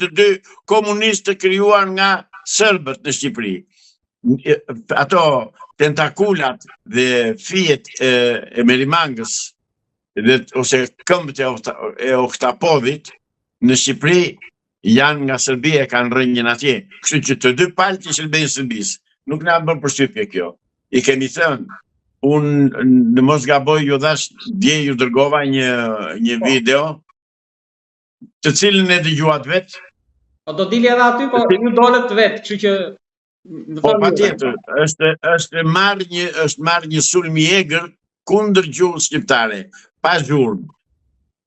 të dy komunistë të krijuar nga serbët në Shqipëri. Ato tentakulat dhe fijet e Merimangës ose këmbët e Oktapodhit në Shqipëri janë nga Serbia e kanë rënjën atje. Kështu që të dy palët që shërbejnë Serbisë. Nuk na bën përshtypje kjo. I kemi thënë, unë në mos gaboj ju dhash dje ju dërgova një video të cilën e dëgjuat vetë. Po do dili edhe aty, po ju dolet vetë, kështu që po patjetër, është marrë një sulm i egër kundër gjuhës shqiptare, pa zhurmë,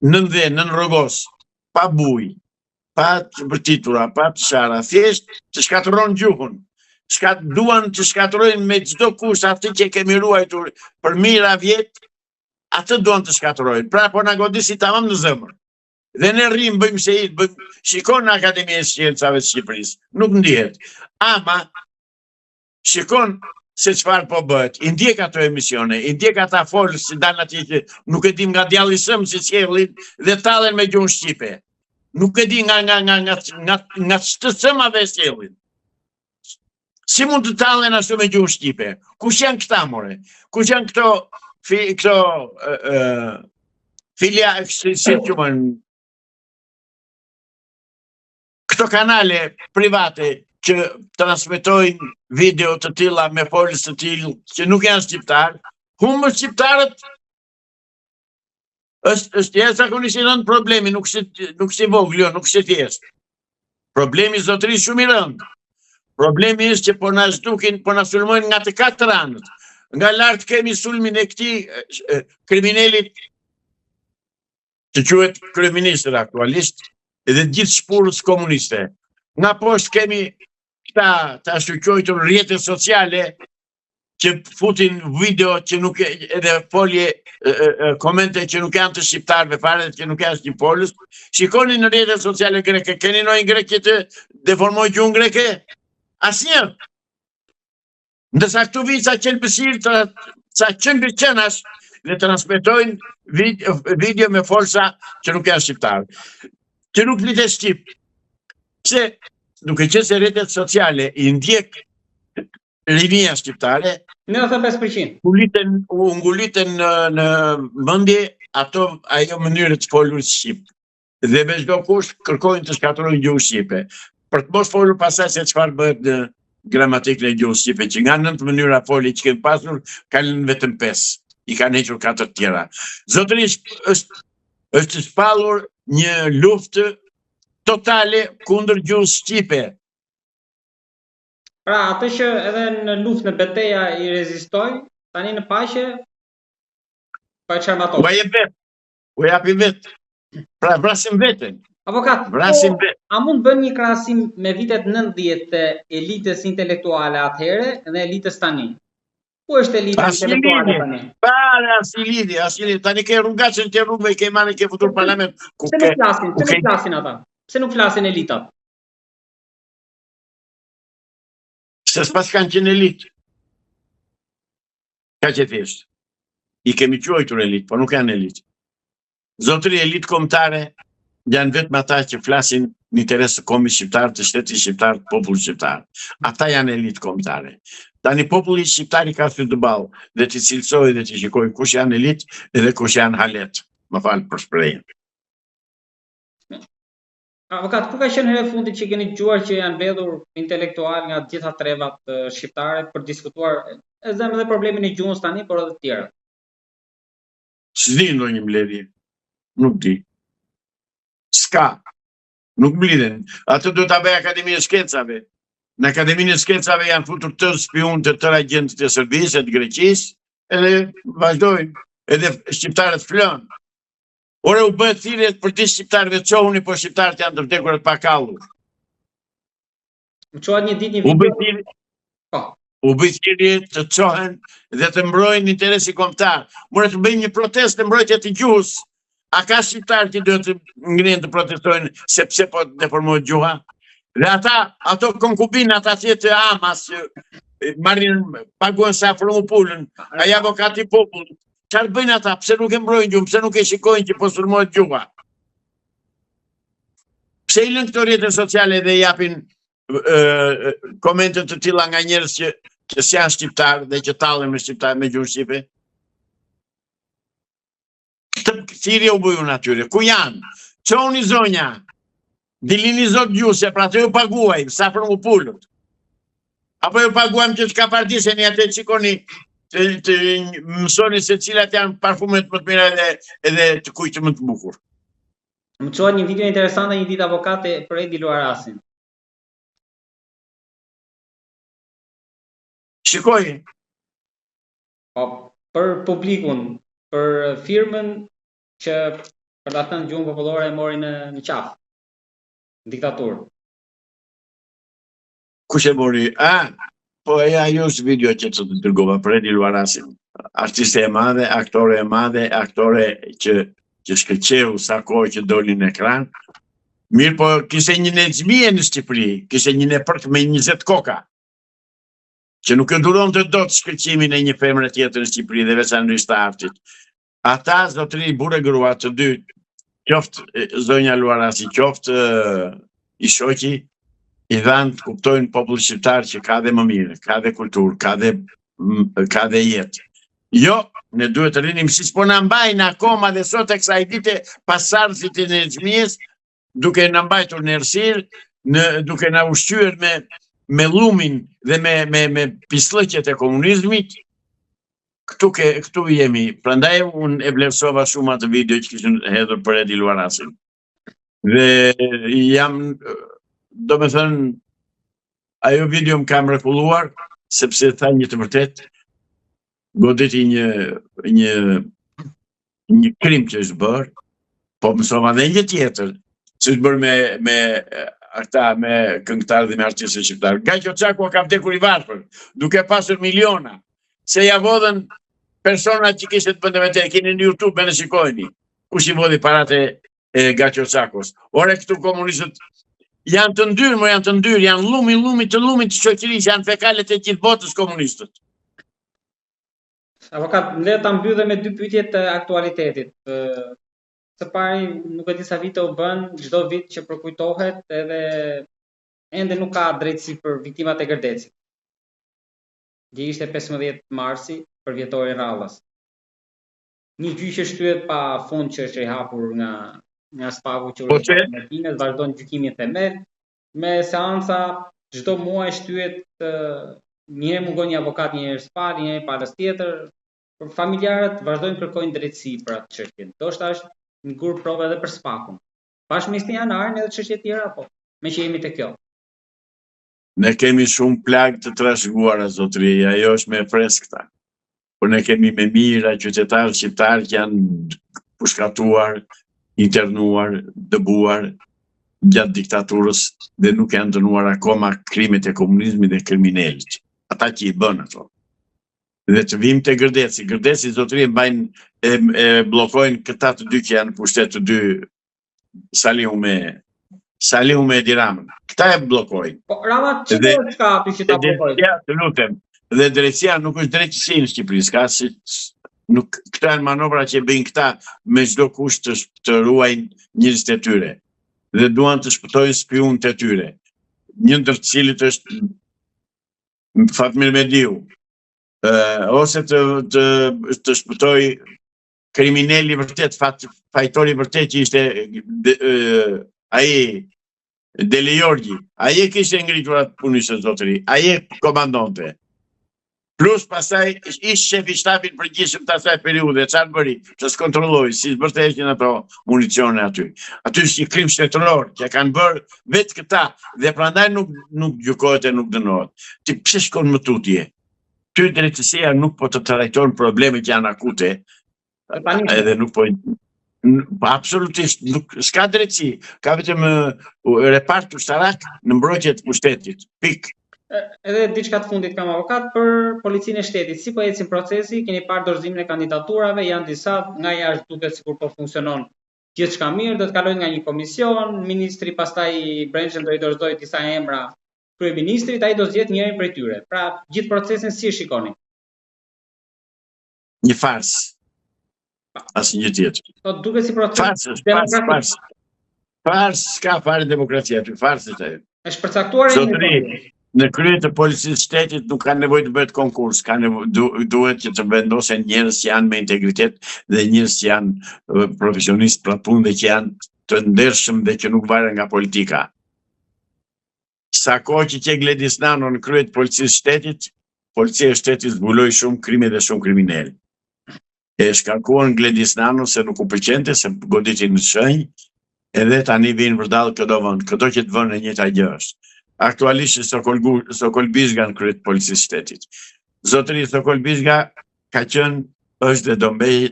nën rrogos, pa bujë, pa të bërtitura, pa të shara, thjesht të shkatëron gjuhën. Duan të shkatërojnë me çdo kusht atë që kemi ruajtur për mira vjet, atë duan të shkatërojnë. Pra po na godisi tamam në zemër. Dhe ne rrim, bëjmë se shikon në Akademinë e Shkencave të Shqipërisë, nuk ndihet. Ama shikon se çfarë po bëhet. I ndjek ato emisione, i ndjek ata folës që dalin atje që nuk e dim nga djalli sëm si sjellin dhe tallen me gjuhën shqipe. Nuk e di nga shtësëmave sjellin. Si mund të tallen ashtu me gjuhën shqipe? Kush janë këta, more? Kush janë këto filia, si quhen, këto kanale private që transmetojnë video të tilla me folës të tillë që nuk janë shqiptar, humbën shqiptarët. Është jashtëzakonisht i rënd problemi, nuk si vogël, nuk si thjesht. Problemi zotërisht shumë i rënd. Problemi është që po na zhdukin, po na sulmojnë nga të katër anët. Nga lart kemi sulmin e këtij kriminalit që quhet kryeminist aktualisht dhe gjithë shpurës komuniste. Nga poshtë kemi këta të ashtuqojtur rrjetet sociale që futin video që nuk edhe folje komente që nuk janë të shqiptarëve fare, që nuk janë shqipolës. Shikoni në rrjetet sociale greke, keni ndonjë grek që të deformoj gjuhën greke? Asnjë. Ndërsa këtu vi ca qelbësir, ca qëmbëqenash dhe transmetojnë video me folsa që nuk janë shqiptarë. Që nuk flitet shqip. Pse duke qenë se rrjetet sociale i ndjek rinia shqiptare, 95%. U nguliten në mendje ajo mënyrë të folur shqip. Dhe me çdo kush kërkojnë të shkatërrojnë gjuhën shqipe. Për të mos folur pasaj se çfarë bëhet në gramatikën e gjuhës shqipe, që nga 9 mënyra folje që kemi pasur, kanë vetëm 5. I kanë hequr 4 tjera. Zotërisht është shpallur një luftë totale kundër gjuhës shqipe. Pra, atë që edhe në luftë në betejë i rezistojnë, tani në paqe pa çfarë mato. U japin vetë. Pra vrasim veten. Avokat, a mund bën një krahasim me vitet 90 të elitës intelektuale atëherë dhe elitës tani? Ku është elita intelektuale tani? Para asnjë lidhje. Tani ke rrugaçën të rrugëve, ke marrë ke futur parlament. Pse nuk flasin ata? Pse nuk flasin elitat? Se s'pas kanë qenë elitë. Ka që thjesht. I kemi quajtur elitë, po nuk janë elitë. Zotëri elitë kombëtare janë vetëm ata që flasin në interes të kombit shqiptar, të shtetit shqiptar, të popullit shqiptar. Ata janë elitë kombëtare. Tani populli shqiptar i ka thyrë të ballë dhe të cilësojë dhe të shikojë kush janë elitë dhe kush janë halet. Më fal për shprehjen. Avokat, ku ka qenë herë fundit që keni dëgjuar që janë mbledhur intelektual nga të gjitha trevat shqiptare për diskutuar edhe problemin e gjuhës tani, por edhe të tjera? S'di ndonjë mbledhje. Nuk di. S'ka. Nuk mblidhen. Atë do ta bëj Akademinë e Shkencave. Në Akademinë e Shkencave janë futur të spion të tërë agjentët e Serbisë, të Greqisë, edhe vazhdojnë. Edhe shqiptarët flën. Ore u bëhet thirrje për të shqiptarëve të çohuni, po shqiptarët janë të vdekur të pakallur. U çohet një ditë një video. U bëj thirrje të çohen dhe të mbrojnë interesi kombëtar. More të bëjnë një protestë mbrojtje të gjuhës. A ka shqiptarë që duhet të ngrihen të protestojnë sepse po deformohet gjuha? Dhe ato konkubina, ata të amas, marrin paguën sa frumupulën, ai avokati i popullit. Çfarë bëjnë ata? Pse nuk e mbrojnë gjuhën? Pse nuk e shikojnë që po sulmohet gjuha? Pse i lën këto rrjete sociale dhe japin komente të tilla nga njerëz që s'janë shqiptarë dhe që tallen me shqiptarë me gjuhë shqipe? Këtë thirrje u bëjun atyre. Ku janë? Çoni zonja. Dilini zot gjuse, pra të ju paguaj, sa për mu pullët. Apo ju paguajmë që ka partiseni atë të shikoni, të mësoni se cilat janë parfumet më të mira edhe të kujtë më të bukur. Më çuat një video interesante një ditë avokate për Edi Luarasin. Shikoj. Po, për publikun, për firmën që për ta thënë gjuhën popullore e mori në qafë. Diktaturë. Kush e mori? Po ajo është video që të dërgova për Edi Luarasin. Artiste e madhe, aktore e madhe, aktore që shkëlqeu sa kohë që doli në ekran. Mirë, po kishte një nexhmie në Shqipëri, kishte një nepërt me 20 koka. Që nuk e duronte dot shkëlqimin e një femre tjetër në Shqipëri dhe veçanërisht të artit. Ata zotëri burrë grua të dy, qoftë zonja Luarasi, qoftë i shoqi, i dhanë të kuptojnë popullit shqiptar që ka dhe më mirë, ka dhe kulturë, ka dhe jetë. Jo, ne duhet të rinim si s'po na mbajnë akoma dhe sot e kësaj dite pasardhësit e nexhmies, duke na mbajtur në errësirë, duke na ushqyer me llumin dhe me pislëqet e komunizmit. Këtu jemi. Prandaj unë e vlerësova shumë atë video që kishin hedhur për Edi Luarasin. Dhe jam, do me thënë, ajo video më ka mrekulluar, sepse tha një të vërtet, goditi një krim që është bërë, po mësova dhe një tjetër, që është bërë me këngëtarë dhe me artistë shqiptarë. Gaço Çakua ka vdekur i varfër, duke pasur miliona, se ja vodhen personat që kishte të bënte me te, keni në YouTube me në shikojni, kush i vodhi parate e Gaço Çakos. Ore këtu komunistët janë të ndyrë, janë llumi të shoqërisë, janë fekalet e gjithë botës komunistët. Avokat, le ta mbyllë me dy pyetje të aktualitetit. Së pari, nuk e di sa vite u bën, çdo vit që përkujtohet edhe ende nuk ka drejtësi për viktimat e Gërdecit. Dje ishte 15 marsi për vjetorin e rrallës. Një gjyqë shtyhet pa fund që është i hapur nga spaku që urrëtimet, vazhdon gjykimi themel, me seanca çdo muaj shtyhet një herë mungon një avokat, një herë spal, një herë palës tjetër. Familjarët vazhdojnë kërkojnë drejtësi për atë çështje. Ndoshta është një gur provë edhe për spakun. Bashkë me janarin edhe çështje tjera, po me që jemi te kjo. Ne kemi shumë plagë të trashëguara zotëri, ajo është me freskëta. Por ne kemi me mira qytetarë shqiptarë që janë pushkatuar, internuar, dëbuar gjatë diktaturës dhe nuk janë dënuar akoma krimet e komunizmit dhe kriminalët. Ata që i bën ato. Dhe të vim të Gërdeci. Gërdeci zotëri e blokojnë këta të dy që janë pushtet të dy Salihu me Edi Ramën. Këta e blokojnë. Po Rama çfarë ka aty që ta blokojnë? Të lutem. Dhe drejtësia nuk është drejtësi në Shqipëri, këta janë manovra që bëjnë këta me çdo kusht të ruajnë njerëzit e tyre dhe duan të shpëtojnë spionët e tyre. Një ndër të cilët është Fatmir Mediu, ose të shpëtoj kriminali vërtet, fajtori vërtet që ishte ai Deli Jorgji, ai e kishte ngritur atë punishtë zotëri, ai e komandonte. Plus pasaj ishte shef i shtabit përgjithshëm të asaj periudhe, çfarë bëri, që s'kontrolloi, si zbërtheshin ato municione aty. Aty është një krim shtetëror që kanë bërë vetë këta dhe prandaj nuk gjykohet e nuk dënohet. Ti pse shkon më tutje? Ty drejtësia nuk po të trajton problemet që janë akute, edhe nuk po absolutisht s'ka drejtësi, ka vetëm repart ushtarak në mbrojtje të pushtetit. Pik. Edhe diçka të fundit kam avokat për policinë e shtetit. Si po ecin procesi? Keni parë dorëzimin e kandidaturave, janë disa nga jashtë duket sikur po funksionon gjithçka mirë, do të kalojnë nga një komision, ministri pastaj i brendshëm do i dorëzojë disa emra kryeministrit, ai do zgjedh njërin prej tyre. Pra, gjithë procesin si e shikoni? Një farsë. Asnjë tjetër. Po duket si proces demokratik. Fars, s'ka fare demokracia aty, fars është ajo. Është përcaktuar Zotëri, në krye të policisë shtetit nuk ka nevojë të bëhet konkurs, duhet që të vendosen njerëz që janë me integritet dhe njerëz që janë profesionistë për punë dhe që janë të ndershëm dhe që nuk varen nga politika. Sa kohë që Gledis Nano në krye të policisë shtetit, policia e shtetit zbuloi shumë krime dhe shumë kriminal. E shkarkuan Gledis Nano se nuk u pëlqente, se goditi në shenjë, edhe tani vinë vërdallë këto që të vënë e njëjta gjë është. Aktualisht Sokol Bizga në krye të policisë shtetit. Zotëri Sokol Bizga ka qenë është dhe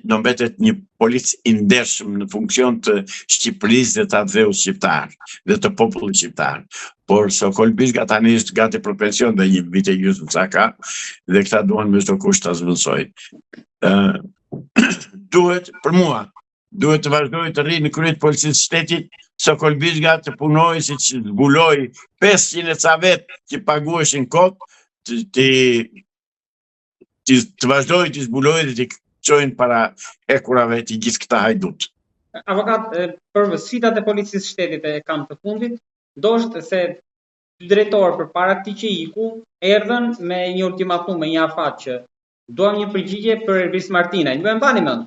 do mbetet një polic i ndershëm në funksion të Shqipërisë dhe të atë shqiptar dhe të popullit shqiptar. Por Sokol Bizga tani është gati për pension dhe një vit e gjysmë sa ka dhe këta duan me çdo kusht ta zvendësojnë. Duhet për mua duhet të vazhdoj të rri në krye të policisë shtetit, Sokol Bizga të punoj si që zbuloi 500 e ca vetë që pagueshin kot, të vazhdoj të zbuloj dhe të qojnë para hekurave të gjithë këta hajdut. Avokat, për sfidat e policisë shtetit e kam të fundit, ndoshta se drejtorë përpara këtij që iku, erdhën me një ultimatum, me një afat që duam një përgjigje për Ervis Martinaj. Ju e mbani mend?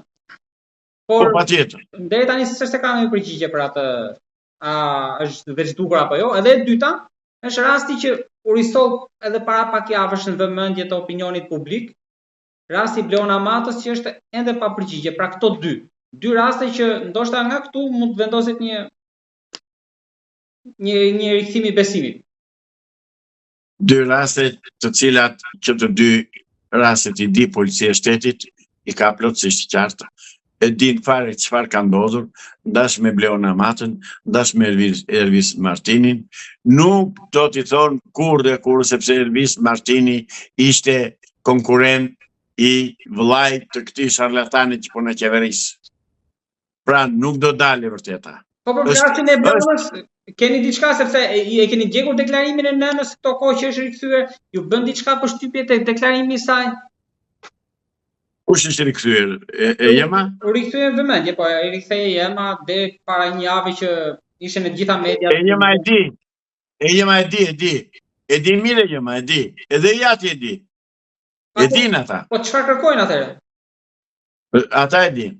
Por patjetër. Deri tani s'është se kam një përgjigje për atë, a është veçdukur apo jo. Edhe e dyta, është rasti që u risol edhe para pak javësh në vëmendje të opinionit publik, rasti Bleon Amatës që është ende pa përgjigje. Pra këto dy raste që ndoshta nga këtu mund të vendoset një rikthim i besimit. Dy raste të cilat që të dy rastet i di policia e shtetit i ka plotësisht qartë. E din fare çfarë ka ndodhur, ndash me Bleon Amatën, ndash me Ervis Martinin. Nuk do t'i thonë kur dhe kur, sepse Ervis Martini ishte konkurrent i vëllait të këtij sharlatanit që punon në qeverisë. Pra nuk do dalë vërteta. Po për rastin e Bleonës, keni diçka sepse e keni gjekur deklarimin e nënës këto kohë që është rikthyer, ju bën diçka përshtypje tek deklarimi i saj? Kush është rikthyer? E Jema? U rikthyer në vëmendje, po e rikthej Jema deri para një jave që ishte në gjitha mediat. E Jema e di. E Jema e di. E di mirë Jema, e di. Edhe jati e di. E din ata. Po çfarë kërkojnë atëherë? Ata e din.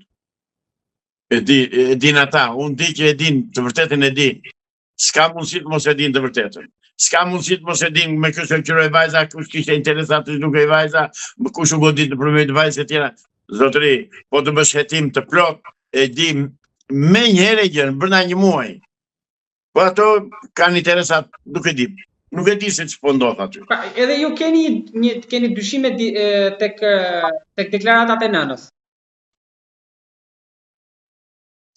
E din ata. Unë di që e din, të vërtetën e din. S'ka mundësi të mos e din të vërtetën. S'ka mundësi të mos e din me kush e qyroi vajza, kush kishte interesat të duke vajza, kush u godit të përmejt vajzë e tjera. Zotëri, po të bësh hetim të plot, e di me njëherë gjën, brenda një muaj. Po ato kanë interesat, nuk e di se ç'po ndodh aty. Pra, edhe ju keni dyshime tek deklaratat e nënës.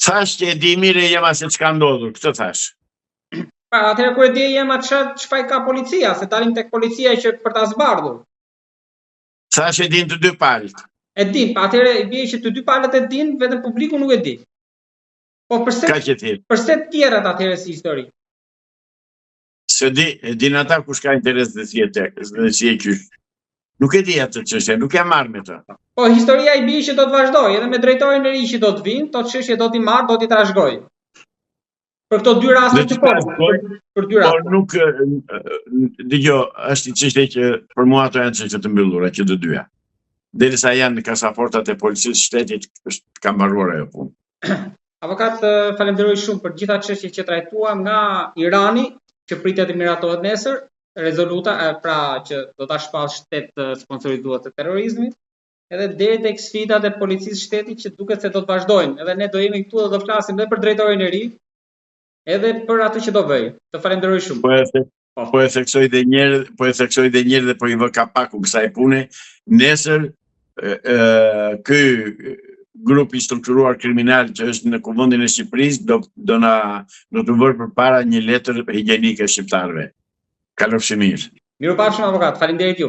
Thash që e di mirë Jema se ç'ka ndodhur, këtë thash. Pra, atëherë kur e di Jema ç'faj ka policia, se dalim tek policia që për ta zbardhur. Thash e din të dy palët. E din, atëherë i bie që të dy palët e din, vetëm publiku nuk e di. Po përse të tjerat atëherë si histori? Se e din ata kush ka interes dhe si e qysh. Nuk e di atë çështje, nuk jam marrë me të. Po historia i bie që do të vazhdojë, edhe me drejtorin e ri që do të vinë, to çështje do t'i marrë, do t'i trashëgojë. Për këto dy raste që për dy raste. Por nuk dëgjoj, është një çështje që për mua ato janë çështje të mbyllura që të dyja. Derisa janë në kasaportat e policisë shtetit, ka mbaruar ajo punë. Avokat, falenderoj shumë për gjitha çështjet që trajtuam nga Irani, që pritet të miratohet nesër, rezoluta pra që do ta shpall shtet sponsorizues të terrorizmit, edhe deri tek sfidat e policisë shtetit që duket se do të vazhdojnë. Edhe ne do jemi këtu dhe do flasim edhe për drejtorin e ri, edhe për atë që do bëj. Të falenderoj shumë. Po e theksoj dhe njerë dhe po i vë kapaku kësaj pune. Nesër ky grup i strukturuar kriminal që është në kuvendin e Shqipërisë do të vërë përpara një letër higjienike shqiptarëve. Kalofshi mirë. Mirupafshim avokat, faleminderit ju.